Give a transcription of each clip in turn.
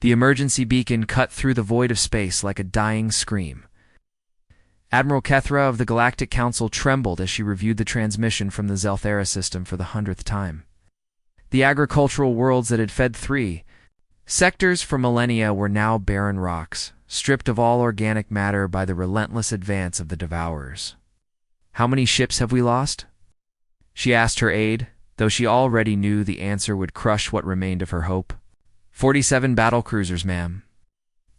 The emergency beacon cut through the void of space like a dying scream. Admiral Kethra of the Galactic Council trembled as she reviewed the transmission from the Zelthera system for the 100th time. The agricultural worlds that had fed 3 sectors for millennia were now barren rocks, stripped of all organic matter by the relentless advance of the Devourers. "How many ships have we lost?" she asked her aide, though she already knew the answer would crush what remained of her hope. 47 battlecruisers, ma'am.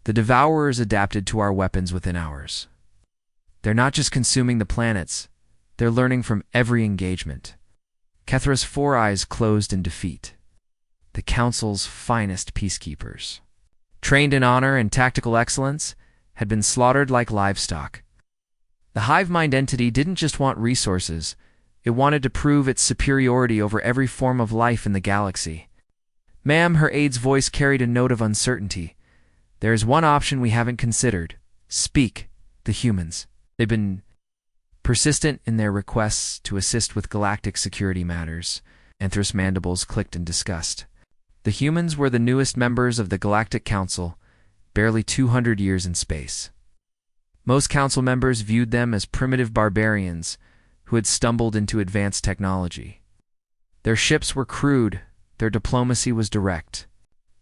The Devourers adapted to our weapons within hours. They're not just consuming the planets, they're learning from every engagement. Kethra's 4 eyes closed in defeat. The Council's finest peacekeepers, trained in honor and tactical excellence, had been slaughtered like livestock. The hive mind entity didn't just want resources, it wanted to prove its superiority over every form of life in the galaxy. "Ma'am," her aide's voice carried a note of uncertainty. "There is one option we haven't considered. Speak, the humans. They've been persistent in their requests to assist with galactic security matters." Anthros' mandibles clicked in disgust. The humans were the newest members of the Galactic Council, barely 200 years in space. Most council members viewed them as primitive barbarians who had stumbled into advanced technology. Their ships were crude, their diplomacy was direct,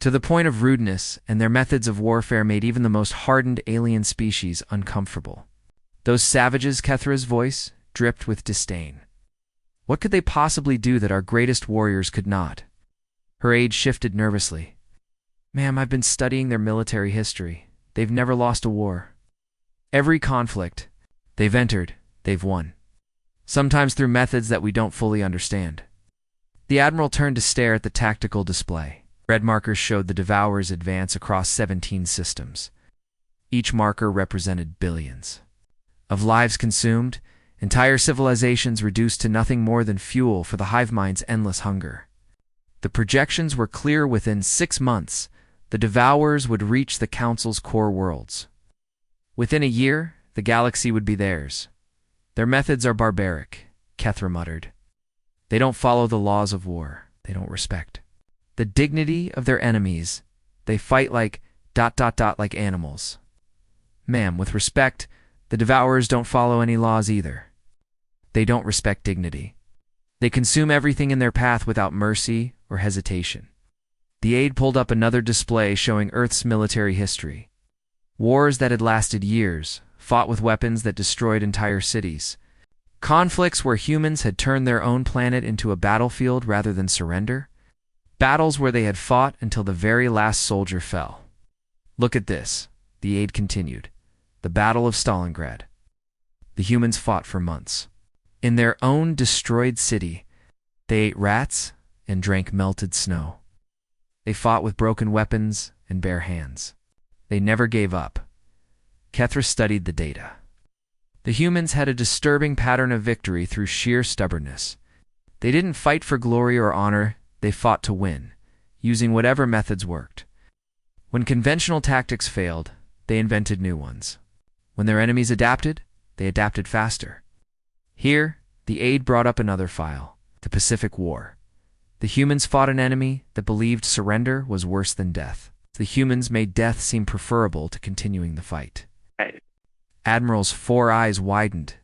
to the point of rudeness, and their methods of warfare made even the most hardened alien species uncomfortable. "Those savages," Kethra's voice dripped with disdain. "What could they possibly do that our greatest warriors could not?" Her aide shifted nervously. "Ma'am, I've been studying their military history. They've never lost a war. Every conflict they've entered, they've won. Sometimes through methods that we don't fully understand." The Admiral turned to stare at the tactical display. Red markers showed the Devourers' advance across 17 systems. Each marker represented billions of lives consumed, entire civilizations reduced to nothing more than fuel for the hive mind's endless hunger. The projections were clear: within 6 months, the Devourers would reach the Council's core worlds. Within a year, the galaxy would be theirs. "Their methods are barbaric," Kethra muttered. "They don't follow the laws of war. They don't respect the dignity of their enemies. They fight like ... like animals." "Ma'am, with respect, the Devourers don't follow any laws either. They don't respect dignity. They consume everything in their path without mercy or hesitation." The aide pulled up another display showing Earth's military history. Wars that had lasted years, fought with weapons that destroyed entire cities. Conflicts where humans had turned their own planet into a battlefield rather than surrender. Battles where they had fought until the very last soldier fell. "Look at this," the aide continued. "The Battle of Stalingrad. The humans fought for months. In their own destroyed city, they ate rats and drank melted snow. They fought with broken weapons and bare hands. They never gave up." Kethra studied the data. The humans had a disturbing pattern of victory through sheer stubbornness. They didn't fight for glory or honor, they fought to win, using whatever methods worked. When conventional tactics failed, they invented new ones. When their enemies adapted, they adapted faster. Here, the aide brought up another file: the Pacific War. The humans fought an enemy that believed surrender was worse than death. The humans made death seem preferable to continuing the fight. Admiral's 4 eyes widened.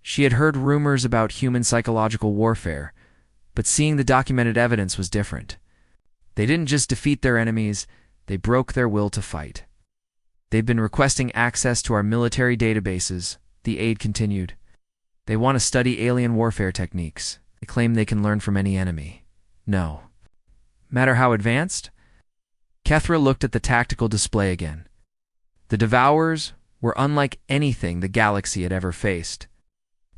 She had heard rumors about human psychological warfare, but seeing the documented evidence was different. They didn't just defeat their enemies, they broke their will to fight. "They've been requesting access to our military databases," the aide continued. "They want to study alien warfare techniques. They claim they can learn from any enemy. No matter how advanced." Kethra looked at the tactical display again. The Devourers were unlike anything the galaxy had ever faced.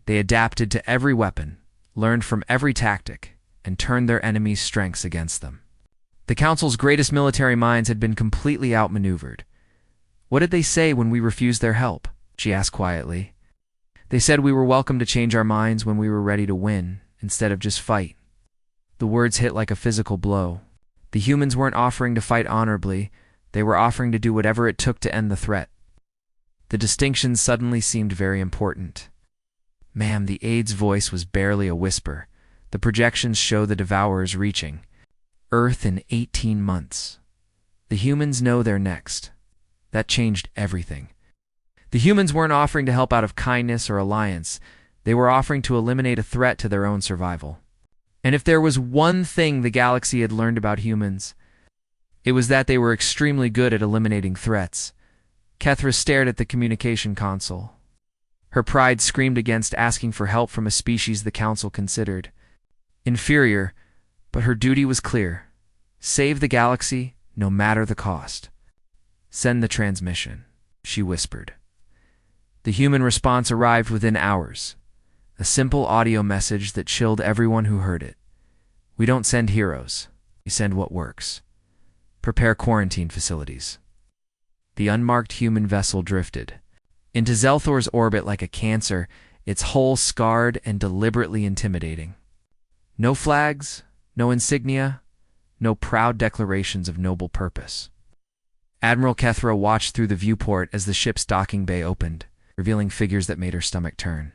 They adapted to every weapon, learned from every tactic, and turned their enemies' strengths against them. The Council's greatest military minds had been completely outmaneuvered. "What did they say when we refused their help?" she asked quietly. "They said we were welcome to change our minds when we were ready to win, instead of just fight." The words hit like a physical blow. The humans weren't offering to fight honorably, they were offering to do whatever it took to end the threat. The distinction suddenly seemed very important. "Ma'am," the aide's voice was barely a whisper. "The projections show the Devourers reaching Earth in 18 months. The humans know they're next. That changed everything. The humans weren't offering to help out of kindness or alliance. They were offering to eliminate a threat to their own survival. And if there was one thing the galaxy had learned about humans, it was that they were extremely good at eliminating threats. Kethra stared at the communication console. Her pride screamed against asking for help from a species the Council considered inferior, but her duty was clear. Save the galaxy, no matter the cost. Send the transmission, she whispered. The human response arrived within hours. A simple audio message that chilled everyone who heard it. We don't send heroes. We send what works. Prepare quarantine facilities. The unmarked human vessel drifted into Zelthor's orbit like a cancer, its hull scarred and deliberately intimidating. No flags, no insignia, no proud declarations of noble purpose. Admiral Kethra watched through the viewport as the ship's docking bay opened, revealing figures that made her stomach turn.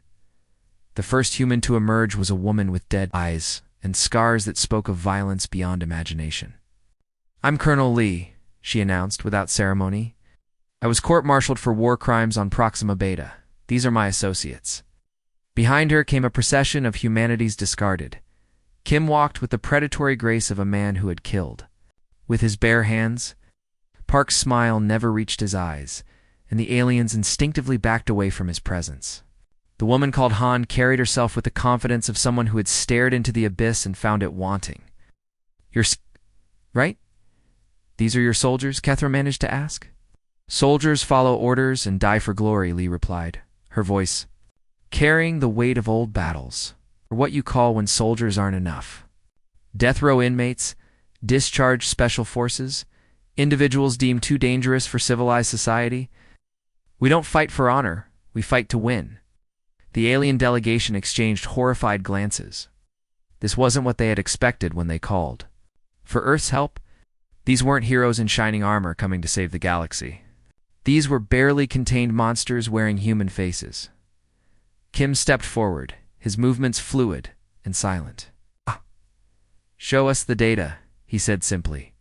The first human to emerge was a woman with dead eyes and scars that spoke of violence beyond imagination. I'm Colonel Lee, she announced without ceremony. I was court-martialed for war crimes on Proxima Beta. These are my associates. Behind her came a procession of humanity's discarded. Kim walked with the predatory grace of a man who had killed. With his bare hands, Park's smile never reached his eyes, and the aliens instinctively backed away from his presence. The woman called Han carried herself with the confidence of someone who had stared into the abyss and found it wanting. You're right? These are your soldiers? Kethra managed to ask. Soldiers follow orders and die for glory, Lee replied, her voice carrying the weight of old battles, or what you call when soldiers aren't enough. Death row inmates, discharged special forces, individuals deemed too dangerous for civilized society. We don't fight for honor, we fight to win. The alien delegation exchanged horrified glances. This wasn't what they had expected when they called. For Earth's help, these weren't heroes in shining armor coming to save the galaxy. These were barely contained monsters wearing human faces. Kim stepped forward, his movements fluid and silent. Show us the data, he said simply.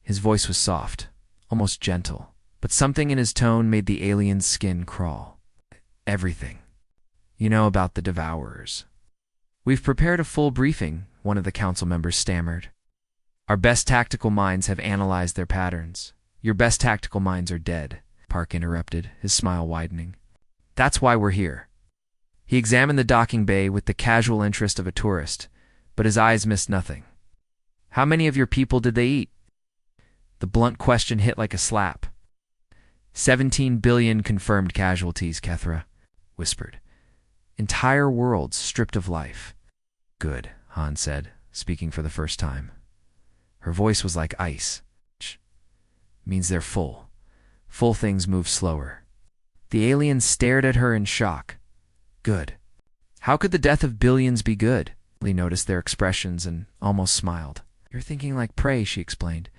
His voice was soft, almost gentle, but something in his tone made the alien's skin crawl. Everything. You know about the Devourers. We've prepared a full briefing, one of the council members stammered. Our best tactical minds have analyzed their patterns. Your best tactical minds are dead, Park interrupted, his smile widening. That's why we're here. He examined the docking bay with the casual interest of a tourist, but his eyes missed nothing. How many of your people did they eat? The blunt question hit like a slap. 17 billion confirmed casualties, Kethra whispered. Entire worlds stripped of life. Good, Han said, speaking for the first time. Her voice was like ice. Means they're full. Full things move slower. The alien stared at her in shock. Good. How could the death of billions be good? Lee noticed their expressions and almost smiled. You're thinking like prey, she explained.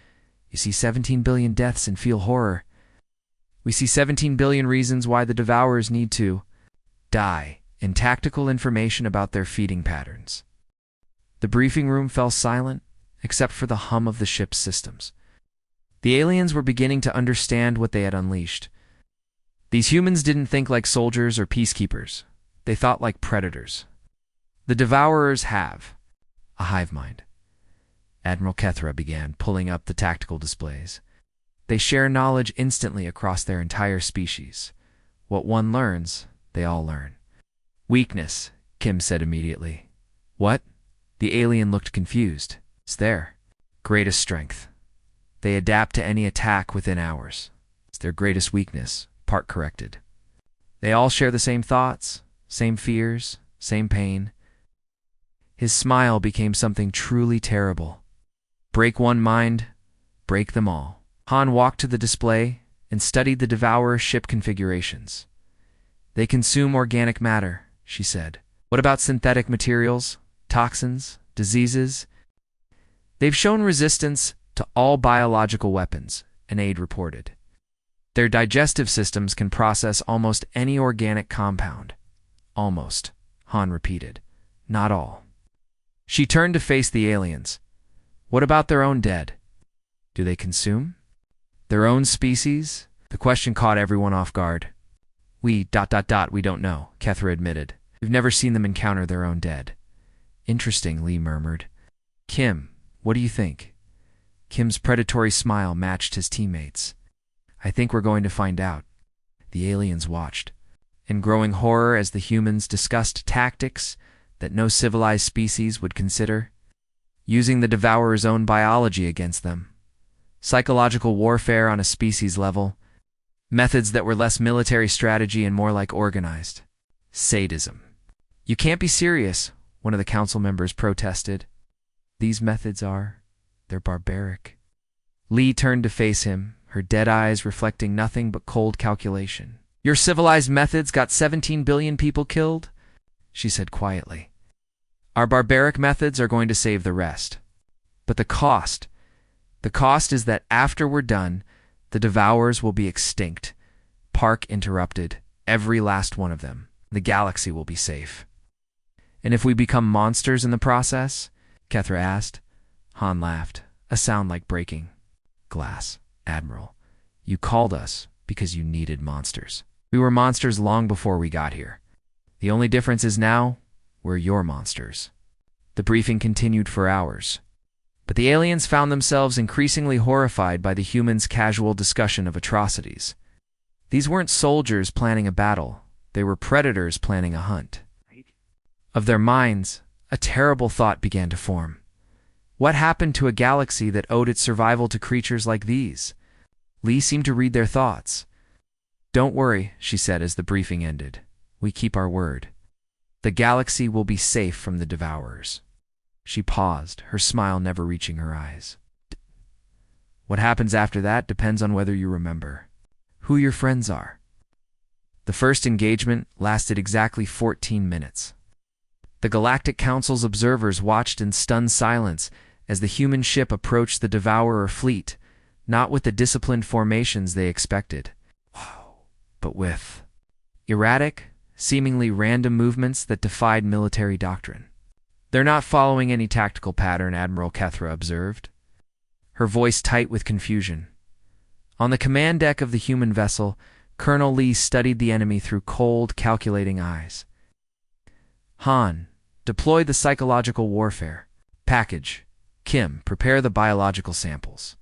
You see 17 billion deaths and feel horror. We see 17 billion reasons why the Devourers need to die, and tactical information about their feeding patterns. The briefing room fell silent, except for the hum of the ship's systems. The aliens were beginning to understand what they had unleashed. These humans didn't think like soldiers or peacekeepers. They thought like predators. The Devourers have a hive mind. Admiral Kethra began, pulling up the tactical displays. They share knowledge instantly across their entire species. What one learns, they all learn. Weakness, Kim said immediately. What? The alien looked confused. It's there. Greatest strength. They adapt to any attack within hours. It's their greatest weakness, Park corrected. They all share the same thoughts, same fears, same pain. His smile became something truly terrible. Break one mind, break them all. Han walked to the display and studied the Devourer ship configurations. They consume organic matter, she said. What about synthetic materials, toxins, diseases? They've shown resistance to all biological weapons, an aide reported. Their digestive systems can process almost any organic compound. Almost, Han repeated. Not all. She turned to face the aliens. What about their own dead? Do they consume? Their own species? The question caught everyone off guard. We don't know, Kethra admitted. We've never seen them encounter their own dead. Interesting, Lee murmured. Kim, what do you think? Kim's predatory smile matched his teammates. I think we're going to find out. The aliens watched, in growing horror as the humans discussed tactics that no civilized species would consider, using the Devourer's own biology against them, psychological warfare on a species level, methods that were less military strategy and more like organized sadism. You can't be serious, one of the council members protested. These methods they're barbaric. Lee turned to face him, her dead eyes reflecting nothing but cold calculation. Your civilized methods got 17 billion people killed? She said quietly. Our barbaric methods are going to save the rest. But the cost is that after we're done, the Devourers will be extinct. Park interrupted, every last one of them. The galaxy will be safe. And if we become monsters in the process? Kethra asked. Han laughed, a sound like breaking glass. Admiral, you called us because you needed monsters. We were monsters long before we got here. The only difference is now, we're your monsters. The briefing continued for hours. But the aliens found themselves increasingly horrified by the humans' casual discussion of atrocities. These weren't soldiers planning a battle. They were predators planning a hunt. Of their minds, a terrible thought began to form. What happened to a galaxy that owed its survival to creatures like these? Lee seemed to read their thoughts. Don't worry, she said as the briefing ended. We keep our word. The galaxy will be safe from the Devourers. She paused, her smile never reaching her eyes. What happens after that depends on whether you remember who your friends are. The first engagement lasted exactly 14 minutes. The Galactic Council's observers watched in stunned silence as the human ship approached the Devourer fleet, not with the disciplined formations they expected, but with erratic, seemingly random movements that defied military doctrine. They're not following any tactical pattern, Admiral Kethra observed, her voice tight with confusion. On the command deck of the human vessel, Colonel Lee studied the enemy through cold, calculating eyes. Han, deploy the psychological warfare. Package. Kim, prepare the biological samples.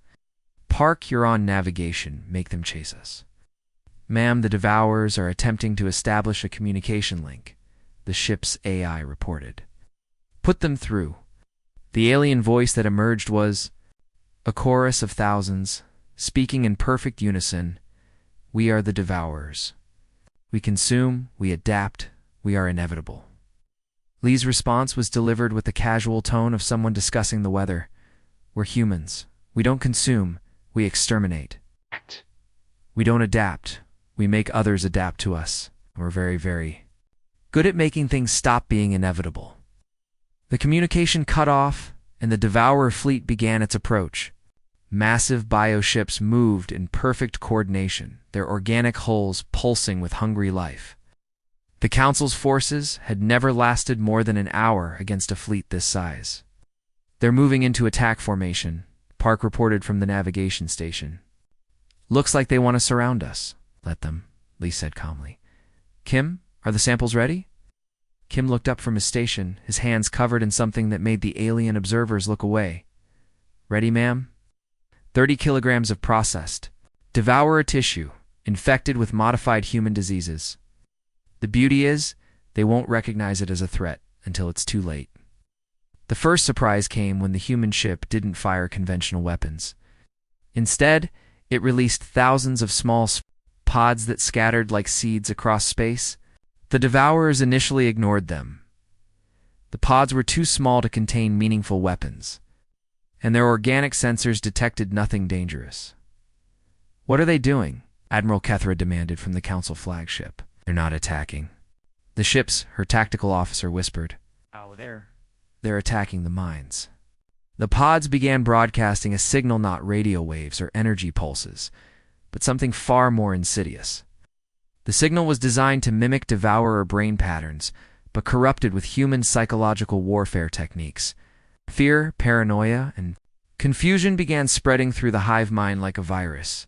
Park, you're on navigation. Make them chase us. Ma'am, the Devourers are attempting to establish a communication link, the ship's AI reported. Put them through. The alien voice that emerged was a chorus of thousands, speaking in perfect unison. We are the Devourers. We consume, we adapt, we are inevitable. Lee's response was delivered with the casual tone of someone discussing the weather. We're humans. We don't consume, we exterminate. We don't adapt. We make others adapt to us. We're very, very good at making things stop being inevitable. The communication cut off, and the Devourer fleet began its approach. Massive bioships moved in perfect coordination, their organic hulls pulsing with hungry life. The Council's forces had never lasted more than an hour against a fleet this size. They're moving into attack formation, Park reported from the navigation station. Looks like they want to surround us. Let them, Lee said calmly. Kim, are the samples ready? Kim looked up from his station, his hands covered in something that made the alien observers look away. Ready, ma'am? 30 kilograms of processed Devourer tissue, infected with modified human diseases. The beauty is, they won't recognize it as a threat until it's too late. The first surprise came when the human ship didn't fire conventional weapons. Instead, it released thousands of small pods that scattered like seeds across space. The Devourers initially ignored them. The pods were too small to contain meaningful weapons, and their organic sensors detected nothing dangerous. What are they doing? Admiral Kethra demanded from the Council flagship. They're not attacking. The ship's, her tactical officer whispered. Oh, they're attacking the mines. The pods began broadcasting a signal, not radio waves or energy pulses, but something far more insidious. The signal was designed to mimic Devourer brain patterns, but corrupted with human psychological warfare techniques. Fear, paranoia, and confusion began spreading through the hive mind like a virus.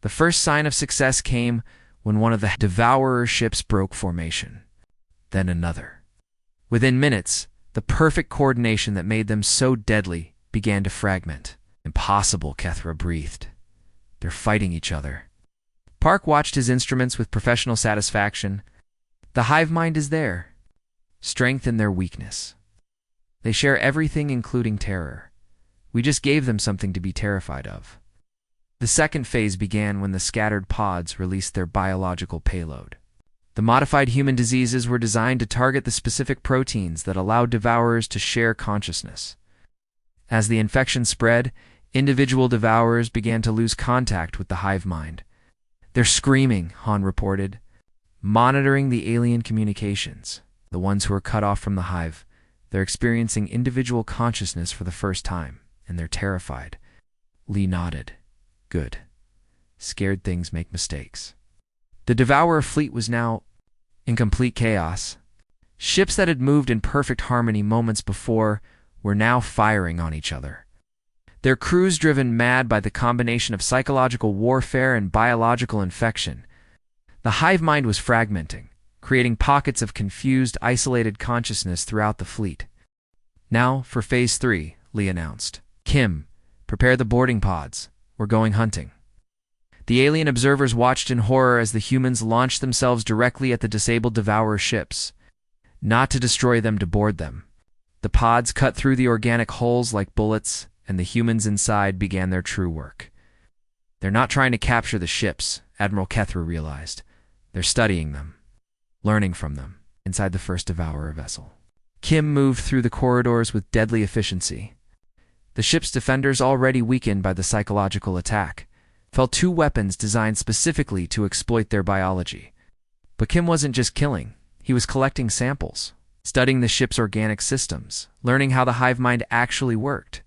The first sign of success came when one of the Devourer ships broke formation. Then another. Within minutes, the perfect coordination that made them so deadly began to fragment. Impossible, Kethra breathed. They're fighting each other. Park watched his instruments with professional satisfaction. The hive mind is there. Strength in their weakness. They share everything, including terror. We just gave them something to be terrified of. The second phase began when the scattered pods released their biological payload. The modified human diseases were designed to target the specific proteins that allowed devourers to share consciousness. As the infection spread, individual devourers began to lose contact with the hive mind. They're screaming, Han reported, monitoring the alien communications. The ones who are cut off from the hive, they're experiencing individual consciousness for the first time, and they're terrified. Lee nodded. Good. Scared things make mistakes. The Devourer fleet was now in complete chaos. Ships that had moved in perfect harmony moments before were now firing on each other. Their crews driven mad by the combination of psychological warfare and biological infection. The hive mind was fragmenting, creating pockets of confused, isolated consciousness throughout the fleet. Now, for Phase 3, Lee announced. Kim, prepare the boarding pods. We're going hunting. The alien observers watched in horror as the humans launched themselves directly at the disabled Devourer ships. Not to destroy them, to board them. The pods cut through the organic hulls like bullets, and the humans inside began their true work. They're not trying to capture the ships, Admiral Kethra realized. They're studying them, learning from them, inside the first Devourer vessel. Kim moved through the corridors with deadly efficiency. The ship's defenders, already weakened by the psychological attack, felt two weapons designed specifically to exploit their biology. But Kim wasn't just killing, he was collecting samples, studying the ship's organic systems, learning how the hive mind actually worked.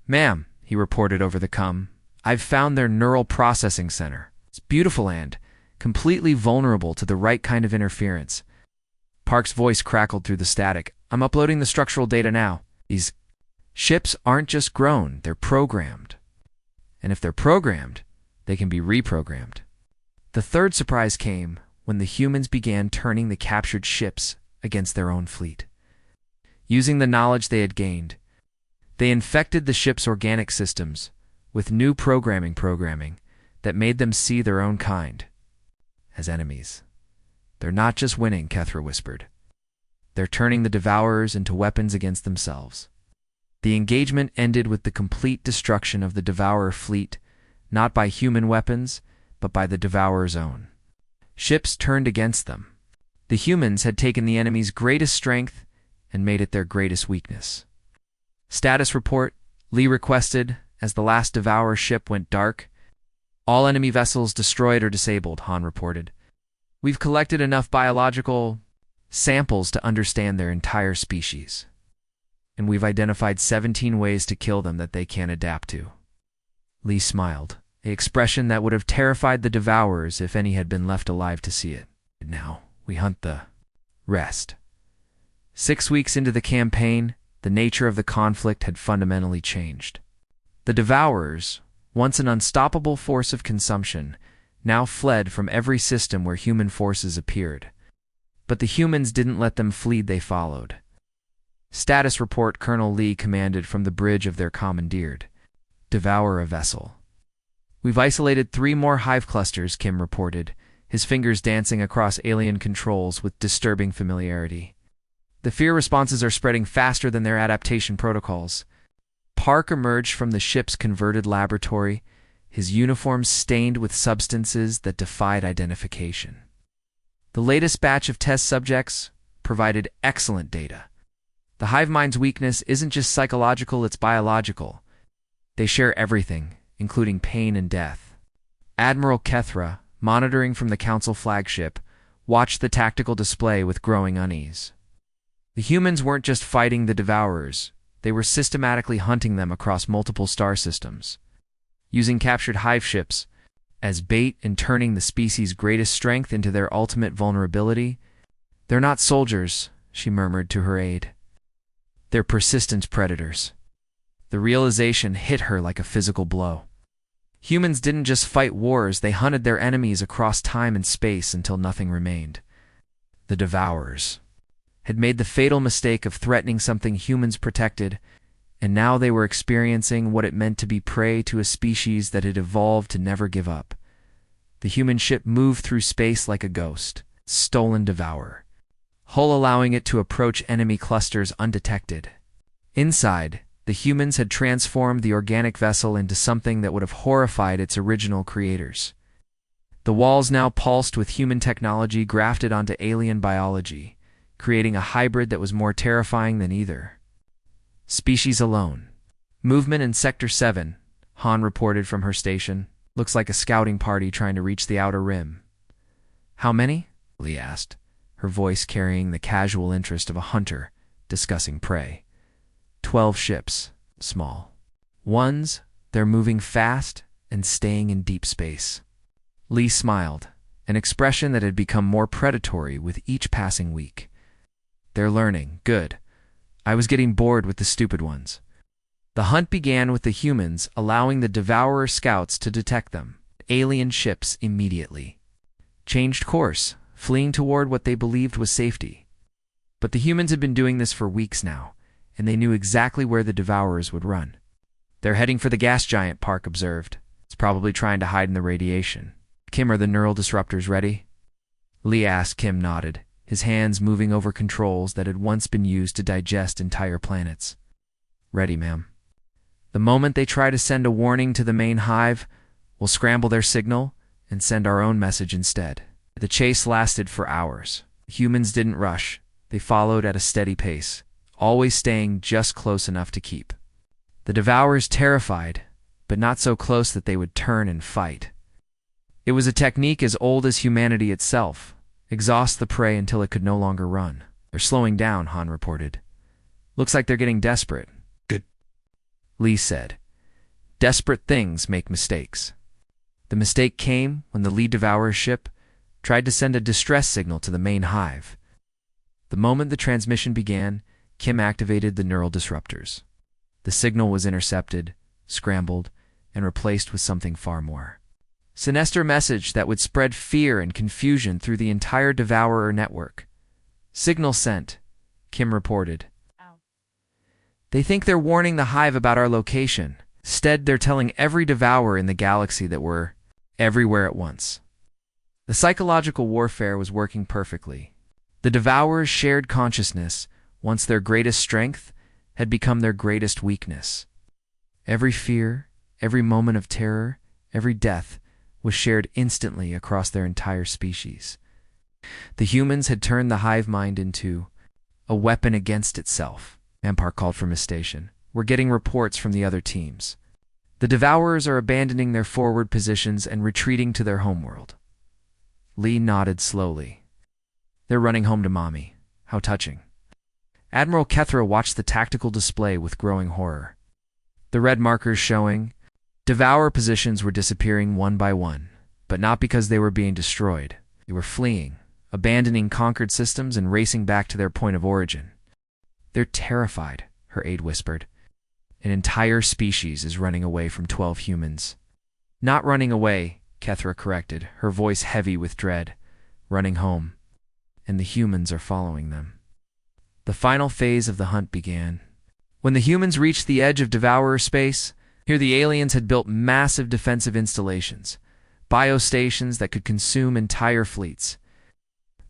Ma'am, he reported over the comm, I've found their neural processing center. It's beautiful and completely vulnerable to the right kind of interference. Park's voice crackled through the static. I'm uploading the structural data now. These ships aren't just grown, they're programmed. And if they're programmed, they can be reprogrammed. The third surprise came when the humans began turning the captured ships against their own fleet. Using the knowledge they had gained, they infected the ship's organic systems with new programming that made them see their own kind as enemies. They're not just winning, Kethra whispered. They're turning the Devourers into weapons against themselves. The engagement ended with the complete destruction of the Devourer fleet, not by human weapons, but by the Devourer's own. Ships turned against them. The humans had taken the enemy's greatest strength and made it their greatest weakness. Status report, Lee requested, as the last Devourer ship went dark. All enemy vessels destroyed or disabled, Han reported. We've collected enough biological samples to understand their entire species. And we've identified 17 ways to kill them that they can't adapt to. Lee smiled, an expression that would have terrified the Devourers if any had been left alive to see it. Now, we hunt the rest. 6 weeks into the campaign, the nature of the conflict had fundamentally changed. The Devourers, once an unstoppable force of consumption, now fled from every system where human forces appeared. But the humans didn't let them flee, they followed. Status report, Colonel Lee commanded from the bridge of their commandeered Devourer vessel. We've isolated 3 more hive clusters, Kim reported, his fingers dancing across alien controls with disturbing familiarity. The fear responses are spreading faster than their adaptation protocols. Park emerged from the ship's converted laboratory, his uniform stained with substances that defied identification. The latest batch of test subjects provided excellent data. The hive mind's weakness isn't just psychological, it's biological. They share everything, including pain and death. Admiral Kethra, monitoring from the Council flagship, watched the tactical display with growing unease. The humans weren't just fighting the Devourers, they were systematically hunting them across multiple star systems. Using captured hive ships as bait and turning the species' greatest strength into their ultimate vulnerability. They're not soldiers, she murmured to her aide. They're persistent predators. The realization hit her like a physical blow. Humans didn't just fight wars, they hunted their enemies across time and space until nothing remained. The Devourers had made the fatal mistake of threatening something humans protected, and now they were experiencing what it meant to be prey to a species that had evolved to never give up. The human ship moved through space like a ghost, stolen devourer, hull allowing it to approach enemy clusters undetected. Inside, the humans had transformed the organic vessel into something that would have horrified its original creators. The walls now pulsed with human technology grafted onto alien biology, creating a hybrid that was more terrifying than either. Species alone. Movement in Sector 7, Han reported from her station. Looks like a scouting party trying to reach the outer rim. How many? Lee asked, her voice carrying the casual interest of a hunter discussing prey. 12 ships, small. Ones, they're moving fast and staying in deep space. Lee smiled, an expression that had become more predatory with each passing week. They're learning, good. I was getting bored with the stupid ones. The hunt began with the humans allowing the Devourer scouts to detect them, alien ships immediately. Changed course, fleeing toward what they believed was safety. But the humans had been doing this for weeks now, and they knew exactly where the Devourers would run. They're heading for the gas giant, Park observed. It's probably trying to hide in the radiation. Kim, are the neural disruptors ready? Lee asked. Kim nodded, his hands moving over controls that had once been used to digest entire planets. Ready, ma'am. The moment they try to send a warning to the main hive, we'll scramble their signal and send our own message instead. The chase lasted for hours. Humans didn't rush. They followed at a steady pace, always staying just close enough to keep. The Devourers terrified, but not so close that they would turn and fight. It was a technique as old as humanity itself. Exhaust the prey until it could no longer run. They're slowing down, Han reported. Looks like they're getting desperate. Good, Lee said. Desperate things make mistakes. The mistake came when the lead Devourer ship tried to send a distress signal to the main hive. The moment the transmission began, Kim activated the neural disruptors. The signal was intercepted, scrambled, and replaced with something far more. Sinister message that would spread fear and confusion through the entire Devourer network. Signal sent, Kim reported. Ow. They think they're warning the hive about our location. Instead, they're telling every Devourer in the galaxy that we're everywhere at once. The psychological warfare was working perfectly. The Devourers' shared consciousness, once their greatest strength, had become their greatest weakness. Every fear, every moment of terror, every death was shared instantly across their entire species. The humans had turned the hive mind into a weapon against itself. Empire called from his station. We're getting reports from the other teams. The Devourers are abandoning their forward positions and retreating to their homeworld. Lee nodded slowly. They're running home to mommy. How touching. Admiral Kethra watched the tactical display with growing horror. The red markers showing Devourer positions were disappearing one by one, but not because they were being destroyed. They were fleeing, abandoning conquered systems and racing back to their point of origin. They're terrified, her aide whispered. An entire species is running away from 12 humans. Not running away, Kethra corrected, her voice heavy with dread. Running home. And the humans are following them. The final phase of the hunt began. When the humans reached the edge of Devourer space, here the aliens had built massive defensive installations, biostations that could consume entire fleets.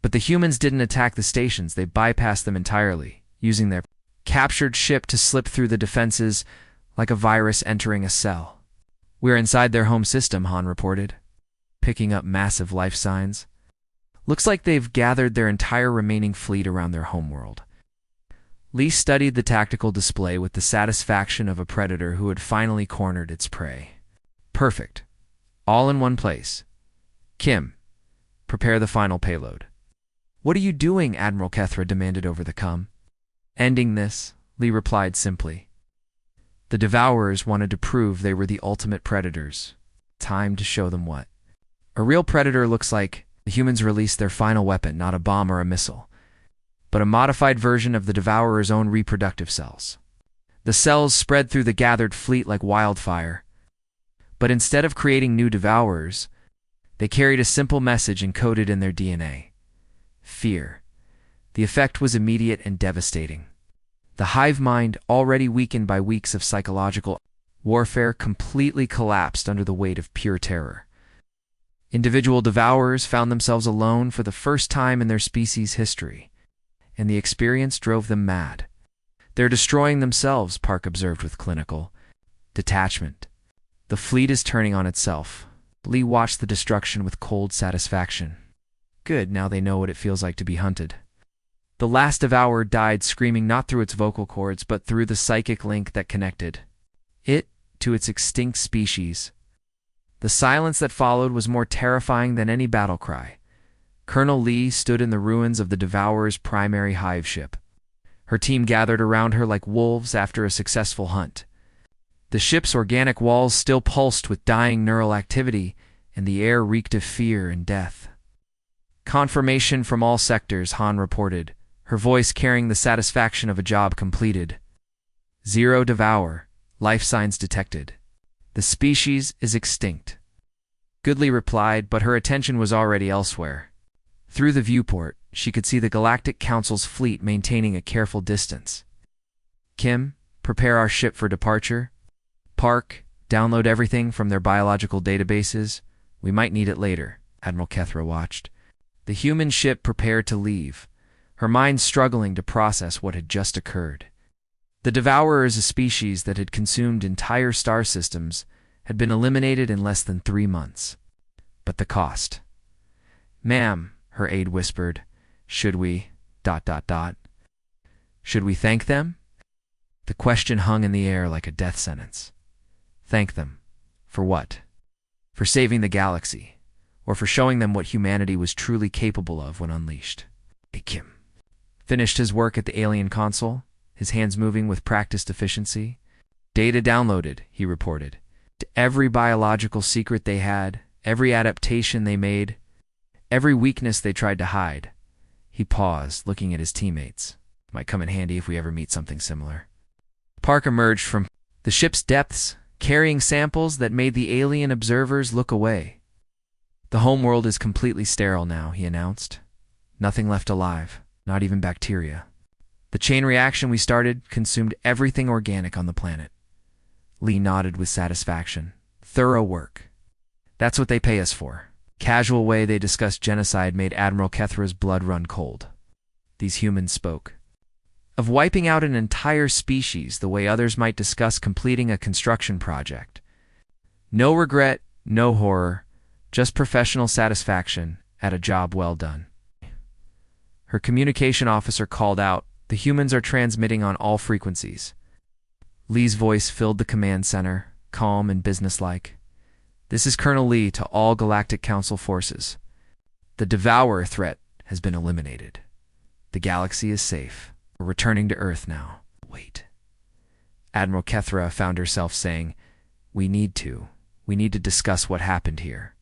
But the humans didn't attack the stations, they bypassed them entirely, using their captured ship to slip through the defenses like a virus entering a cell. We're inside their home system, Han reported, picking up massive life signs. Looks like they've gathered their entire remaining fleet around their homeworld. Lee studied the tactical display with the satisfaction of a predator who had finally cornered its prey. Perfect. All in one place. Kim, prepare the final payload. What are you doing? Admiral Kethra demanded over the com. Ending this, Lee replied simply. The Devourers wanted to prove they were the ultimate predators. Time to show them what. A real predator looks like the humans released their final weapon, not a bomb or a missile, but a modified version of the Devourer's own reproductive cells. The cells spread through the gathered fleet like wildfire, But instead of creating new devourers, they carried a simple message encoded in their DNA: fear. The effect was immediate and devastating. The hive mind, already weakened by weeks of psychological warfare, completely collapsed under the weight of pure terror. Individual devourers found themselves alone for the first time in their species' history, and the experience drove them mad. "They're destroying themselves," Park observed with clinical detachment. "The fleet is turning on itself." Lee watched the destruction with cold satisfaction. Good, now they know what it feels like to be hunted. The last devourer died screaming not through its vocal cords, but through the psychic link that connected it to its extinct species. The silence that followed was more terrifying than any battle cry. Colonel Lee stood in the ruins of the devourer's primary hive ship. Her team gathered around her like wolves after a successful hunt. The ship's organic walls still pulsed with dying neural activity, and the air reeked of fear and death. "Confirmation from all sectors," Han reported, her voice carrying the satisfaction of a job completed. "Zero devour. Life signs detected. The species is extinct." Goodley replied, but her attention was already elsewhere. Through the viewport, she could see the Galactic Council's fleet maintaining a careful distance. "Kim, prepare our ship for departure. Park, download everything from their biological databases. We might need it later." Admiral Kethra watched. The human ship prepared to leave, her mind struggling to process what had just occurred. The Devourers, a species that had consumed entire star systems, had been eliminated in less than 3 months. But the cost. "Ma'am," her aide whispered, "should we... Should we thank them?" The question hung in the air like a death sentence. Thank them? For what? For saving the galaxy, or for showing them what humanity was truly capable of when unleashed. Kim finished his work at the alien console, his hands moving with practiced efficiency. "Data downloaded," he reported. "To every biological secret they had, every adaptation they made, every weakness they tried to hide." He paused, looking at his teammates. "Might come in handy if we ever meet something similar." Park emerged from the ship's depths, carrying samples that made the alien observers look away. "The homeworld is completely sterile now," he announced. "Nothing left alive, not even bacteria. The chain reaction we started consumed everything organic on the planet." Lee nodded with satisfaction. "Thorough work. That's what they pay us for." Casual way they discussed genocide made Admiral Kethra's blood run cold. These humans spoke of wiping out an entire species the way others might discuss completing a construction project. No regret, no horror, just professional satisfaction at a job well done. Her communication officer called out, "The humans are transmitting on all frequencies." Lee's voice filled the command center, calm and businesslike. "This is Colonel Lee to all Galactic Council forces. The Devourer threat has been eliminated. The galaxy is safe. We're returning to Earth now." "Wait." Admiral Kethra found herself saying, We need to discuss what happened here."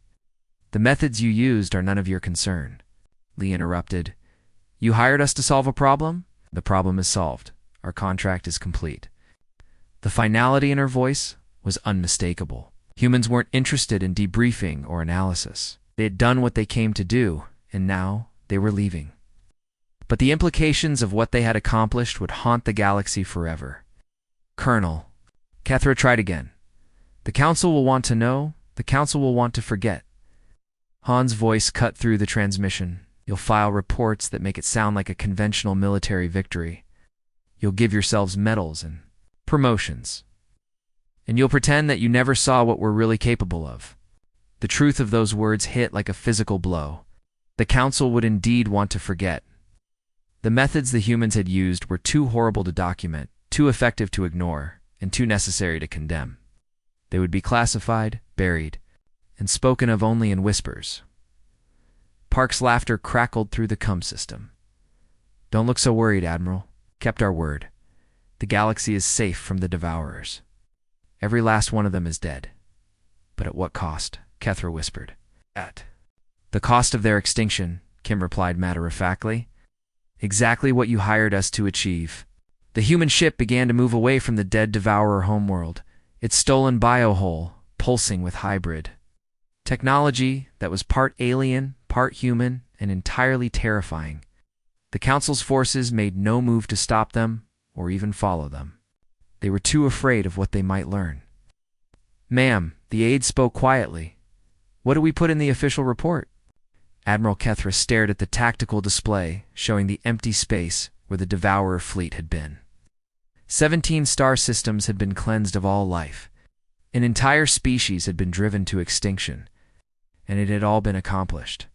"The methods you used are none of your concern," Lee interrupted. "You hired us to solve a problem? The problem is solved. Our contract is complete." The finality in her voice was unmistakable. Humans weren't interested in debriefing or analysis. They had done what they came to do, and now they were leaving. But the implications of what they had accomplished would haunt the galaxy forever. "Colonel," Kethra tried again. "The Council will want to know. The Council will want to forget." Han's voice cut through the transmission. "You'll file reports that make it sound like a conventional military victory. You'll give yourselves medals and promotions. And you'll pretend that you never saw what we're really capable of." The truth of those words hit like a physical blow. The Council would indeed want to forget. The methods the humans had used were too horrible to document, too effective to ignore, and too necessary to condemn. They would be classified, buried, and spoken of only in whispers. Park's laughter crackled through the cum system. "Don't look so worried, Admiral. Kept our word. The galaxy is safe from the Devourers. Every last one of them is dead." "But at what cost?" Kethra whispered. "At the cost of their extinction," Kim replied matter-of-factly. "Exactly what you hired us to achieve." The human ship began to move away from the dead Devourer homeworld, its stolen biohull pulsing with hybrid technology that was part alien, part human, and entirely terrifying. The Council's forces made no move to stop them or even follow them. They were too afraid of what they might learn. "Ma'am," the aide spoke quietly. "What do we put in the official report?" Admiral Kethra stared at the tactical display showing the empty space where the Devourer fleet had been. 17 star systems had been cleansed of all life. An entire species had been driven to extinction, and it had all been accomplished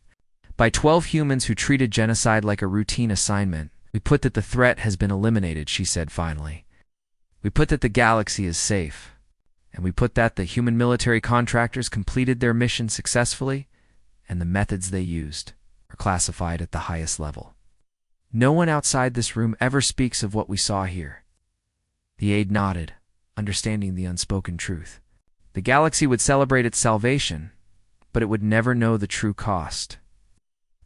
by 12 humans who treated genocide like a routine assignment. "We put that the threat has been eliminated," she said finally. "We put that the galaxy is safe. And we put that the human military contractors completed their mission successfully, and the methods they used are classified at the highest level. No one outside this room ever speaks of what we saw here." The aide nodded, understanding the unspoken truth. The galaxy would celebrate its salvation, but it would never know the true cost.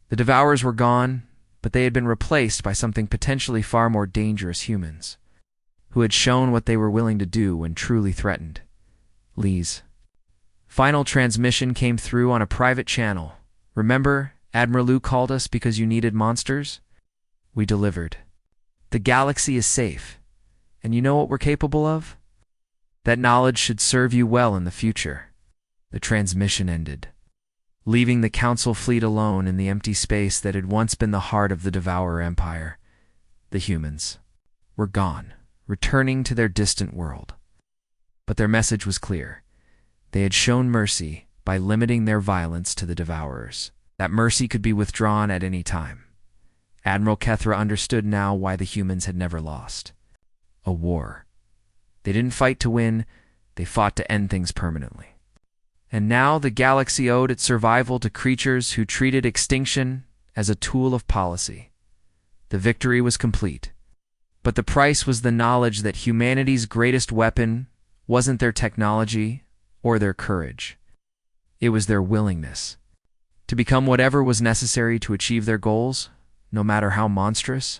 The Devourers were gone, but they had been replaced by something potentially far more dangerous: humans, who had shown what they were willing to do when truly threatened. Lee's final transmission came through on a private channel. "Remember, Admiral Lu called us because you needed monsters? We delivered. The galaxy is safe, and you know what we're capable of? That knowledge should serve you well in the future." The transmission ended, leaving the Council fleet alone in the empty space that had once been the heart of the Devourer Empire. The humans were gone, returning to their distant world. But their message was clear. They had shown mercy by limiting their violence to the Devourers. That mercy could be withdrawn at any time. Admiral Kethra understood now why the humans had never lost a war. They didn't fight to win, they fought to end things permanently. And now the galaxy owed its survival to creatures who treated extinction as a tool of policy. The victory was complete, but the price was the knowledge that humanity's greatest weapon wasn't their technology or their courage. It was their willingness to become whatever was necessary to achieve their goals, no matter how monstrous